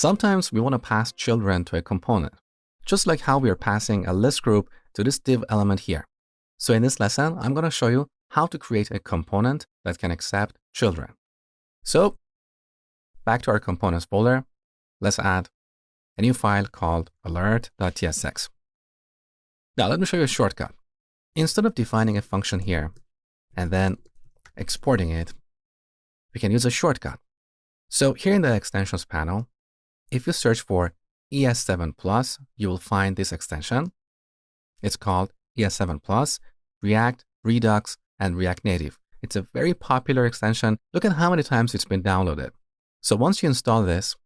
Sometimes we want to pass children to a component, just like how we are passing a list group to this div element here. So in this lesson, I'm going to show you how to create a component that can accept children. So back to our components folder, let's add a new file called alert.tsx. Now let me show you a shortcut. Instead of defining a function here and then exporting it, we can use a shortcut. So here in the extensions panel, if you search for ES7+, you will find this extension. It's called ES7+, React, Redux, and React Native. It's a very popular extension. Look at how many times it's been downloaded. So once you install this,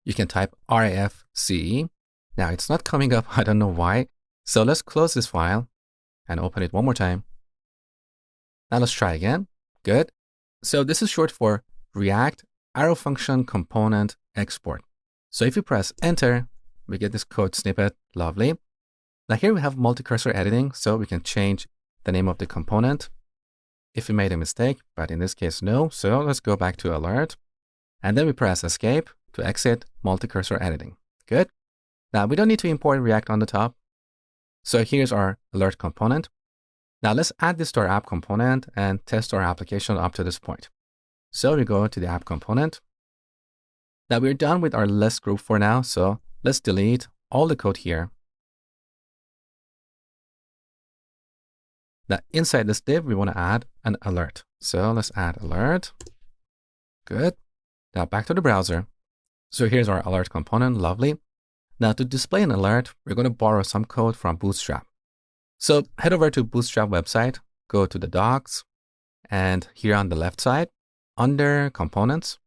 you can type RAFCE. Now it's not coming up, I don't know why. So let's close this file and open it one more time. Now let's try again. Good. So this is short for React Arrow Function Component Export. So if you press enter, we get this code snippet. Lovely. Now here we have multi-cursor editing, so we can change the name of the component if we made a mistake, but in this case, no. So let's go back to alert. And then we press escape to exit multi-cursor editing. Good. Now we don't need to import React on the top. So here's our alert component. Now let's add this to our app component and test our application up to this point. So we go to the app component. Now we're done with our list group for now. So let's delete all the code here. Now inside this div, we want to add an alert. So let's add alert. Good. Now back to the browser. So here's our alert component. Lovely. Now to display an alert, we're going to borrow some code from Bootstrap. So head over to Bootstrap website, go to the docs, and here on the left side, under components,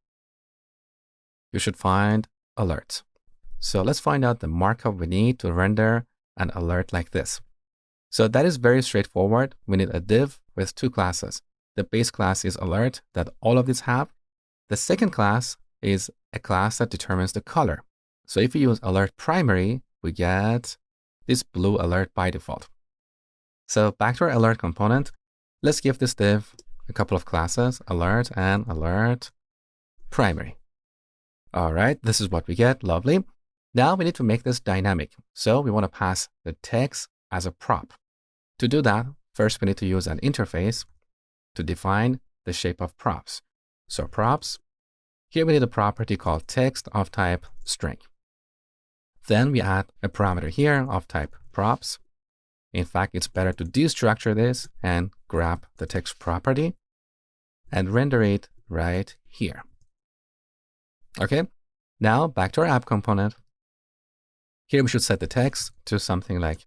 you should find alerts. So let's find out the markup we need to render an alert like this. So that is very straightforward. We need a div with two classes. The base class is alert that all of these have. The second class is a class that determines the color. So if we use alert primary, we get this blue alert by default. So back to our alert component, let's give this div a couple of classes, alert and alert primary. All right, this is what we get. Lovely. Now we need to make this dynamic. So we want to pass the text as a prop. To do that, first we need to use an interface to define the shape of props. So props, here we need a property called text of type string. Then we add a parameter here of type props. In fact, it's better to destructure this and grab the text property and render it right here. Okay, now back to our app component. Here we should set the text to something like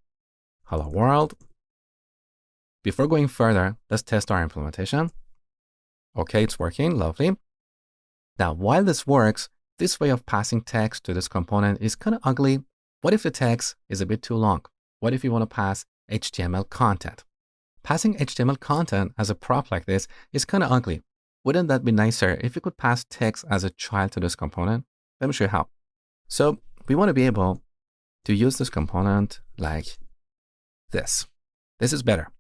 hello world. Before going further, let's test our implementation. Okay, it's working. Lovely. Now, while this works, this way of passing text to this component is kind of ugly. What if the text is a bit too long? What if you want to pass HTML content? Passing HTML content as a prop like this is kind of ugly. Wouldn't that be nicer if you could pass text as a child to this component? Let me show you how. So we want to be able to use this component like this. This is better.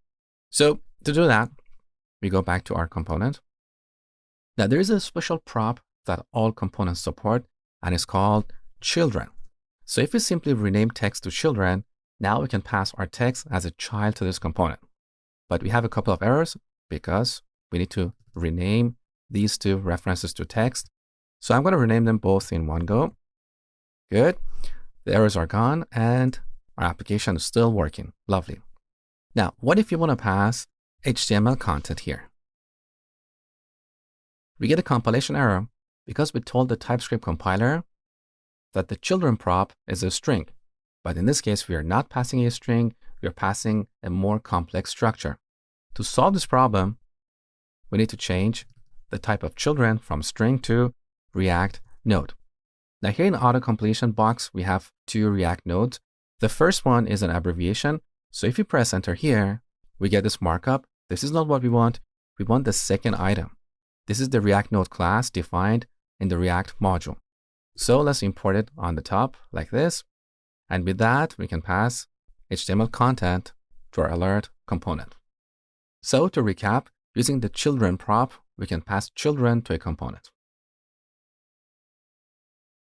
So to do that, we go back to our component. Now there is a special prop that all components support, and it's called children. So if we simply rename text to children, now we can pass our text as a child to this component. But we have a couple of errors because we need to rename these two references to text. So I'm going to rename them both in one go. Good. The errors are gone and our application is still working. Lovely. Now, what if you want to pass HTML content here? We get a compilation error because we told the TypeScript compiler that the children prop is a string. But in this case, we are not passing a string, we are passing a more complex structure. To solve this problem, we need to change the type of children from string to React node. Now here in the auto completion box, we have two React nodes. The first one is an abbreviation. So if you press enter here, we get this markup. This is not what we want. We want the second item. This is the React node class defined in the React module. So let's import it on the top like this. And with that, we can pass HTML content to our alert component. So to recap, using the children prop, we can pass children to a component.